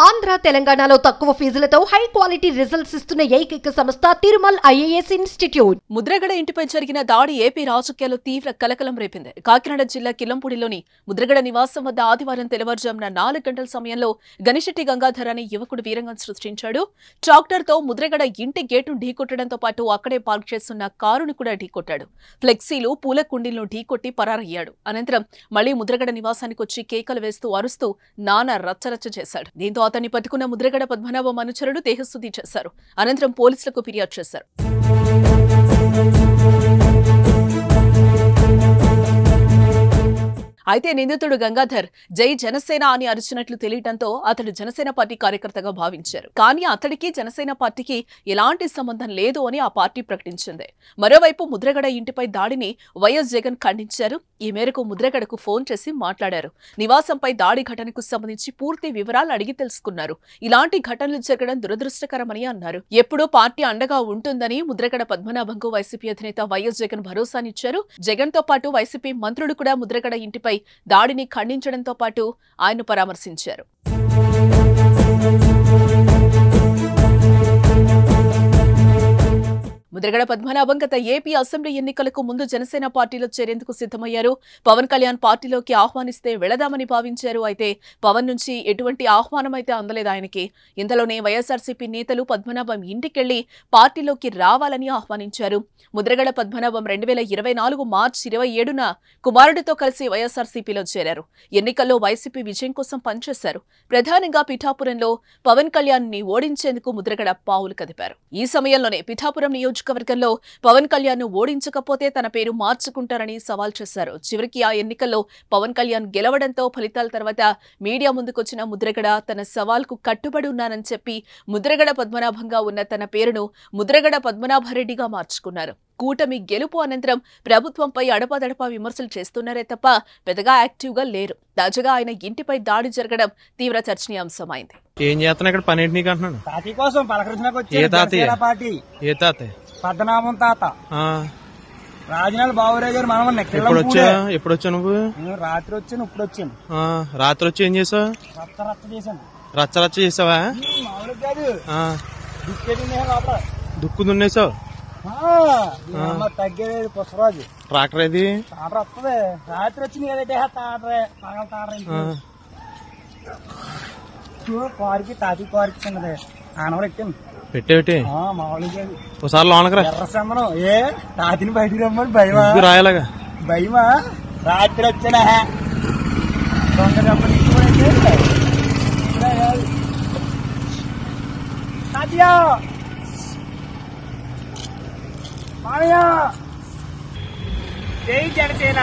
ఆంధ్ర తెలంగాణలో తక్కువ ఫీజులతో high quality results ఇస్తున్న ఏకైక సంస్థ తిరుమల్ ఐఏఎస్ ఇన్స్టిట్యూట్. ముద్రగడ ఇంటిపై జరిగిన దాడి ఏపీ రాజకీయాల్లో తీవ్ర కలకలం రేపింది. కాకినాడ జిల్లా కిల్లంపూడిలోని ముద్రగడ నివాసం వద్ద ఆదివారం తెల్లవారుజామున 4 గంటల సమయంలో గనిశెట్టి గంగాధర్ అనే యువకుడు వీరంగం సృష్టించాడు. ట్రాక్టర్తో ముద్రగడ ఇంటి గేటును ఢీకొట్టడంతో పాటు అక్కడే పార్క్ చేస్తున్న కారును కూడా ఢీకొట్టాడు. ఫ్లెక్సీలు, పూల కుండీలను ఢీకొట్టి పరారయ్యాడు. అనంతరం మళ్లీ ముద్రగడ నివాసానికి వచ్చి కేకలు వేస్తూ అరుస్తూ నానా రచ్చరచ్చ చేశాడు. దీంతో అతన్ని పట్టుకున్న ముద్రగడ పద్మనాభం అనుచరులు దేహశుద్ధి చేశారు. అనంతరం పోలీసులకు ఫిర్యాదు చేశారు. అయితే నిందితుడు గంగాధర్ జై జనసేన అని అరిచినట్లు తెలియటంతో అతడు జనసేన పార్టీ కార్యకర్తగా భావించారు. కానీ అతడికి జనసేన పార్టీకి ఎలాంటి సంబంధం లేదు అని ఆ పార్టీ ప్రకటించింది. మరోవైపు ముద్రగడ ఇంటిపై దాడిని వైఎస్ జగన్ ఖండించారు. ఈ మేరకు ముద్రగడకు ఫోన్ చేసి మాట్లాడారు. నివాసంపై దాడి ఘటనకు సంబంధించి పూర్తి వివరాలు అడిగి తెలుసుకున్నారు. ఇలాంటి ఘటనలు జరగడం దురదృష్టకరమని అన్నారు. ఎప్పుడూ పార్టీ అండగా ఉంటుందని ముద్రగడ పద్మనాభంకు వైసీపీ అధినేత వైఎస్ జగన్ భరోసానిచ్చారు. జగన్ తో పాటు వైసీపీ మంత్రులు కూడా ముద్రగడ ఇంటిపై దాడిని ఖండించడంతో పాటు ఆయన పరామర్శించారు. ముద్రగడ పద్మనాభం గత ఏపీ అసెంబ్లీ ఎన్నికలకు ముందు జనసేన పార్టీలో చేరేందుకు సిద్ధమయ్యారు. పవన్ కళ్యాణ్ పార్టీలోకి ఆహ్వానిస్తే వెళదామని భావించారు. అయితే పవన్ నుంచి ఎటువంటి ఆహ్వానం అయితే అందలేదు ఆయనకి. ఇంతలోనే వైఎస్ఆర్సీపీ నేతలు పద్మనాభం ఇంటికెళ్లి పార్టీలోకి రావాలని ఆహ్వానించారు. ముద్రగడ పద్మనాభం 2024 మార్చి 27న కుమారుడితో కలిసి వైఎస్ఆర్సీపీలో చేరారు. ఎన్నికల్లో వైసీపీ విజయం కోసం పనిచేశారు. ప్రధానంగా పిఠాపురంలో పవన్ కళ్యాణ్ ని ఓడించేందుకు ముద్రగడ పావులు కదిపారు. ఈ సమయంలోనే పిఠాపురం నియోజకవర్గంలో పవన్ కళ్యాణ్ ను ఓడించకపోతే తన పేరు మార్చుకుంటారని సవాల్ చేశారు. చివరికి ఆ ఎన్నికల్లో పవన్ కళ్యాణ్ గెలవడంతో ఫలితాల తర్వాత మీడియా ముందుకొచ్చిన ముద్రగడ తన సవాల్కు కట్టుబడి ఉన్నానని చెప్పి ముద్రగడ పద్మనాభంగా ఉన్న తన పేరును ముద్రగడ పద్మనాభరెడ్డిగా మార్చుకున్నారు. కూటమి గెలుపు అనంతరం ప్రభుత్వంపై అడపాదడపా విమర్శలు చేస్తున్నారే తప్ప పెద్దగా యాక్టివ్ గా లేరు. తాజాగా ఆయన ఇంటిపై దాడి జరగడం తీవ్ర చర్చనీయాంశమైంది. ఏం చేస్తున్నా ఇక్కడ పని ఏంటి నీకు అంటున్నాను? తాతయ్య కోసం పద్మనాభం తాత రాజనాలు బాబురావు గారు మనం ఎప్పుడు వచ్చా నువ్వు? రాత్రి వచ్చాను, ఇప్పుడు వచ్చాను. రాత్రి వచ్చి ఏం చేసావు? రచ్చ చేశాను. రచ్చ చేసావా? మామూలు కాదు, దుక్కు దున్నేసావు? తగ్గేది పుష్పరాజు ట్రాక్టర్ ఏది? తాటర వస్తుంది. రాత్రి వచ్చింది కదంటే పార్కి తాతి పార్కి చిన్నది ఆనవలు ఎట్టాను పెట్టేటి మామూలుగా ఒకసారి లోనకి రా. ఎర్రసమ్మను ఏ తాతిని బయటికి రమ్మని భయమా? రాయలాగా భయమా? రాత్రి వచ్చానా దొంగ దెబ్బలు తాతయ్య మామయ్య జై జనసేన.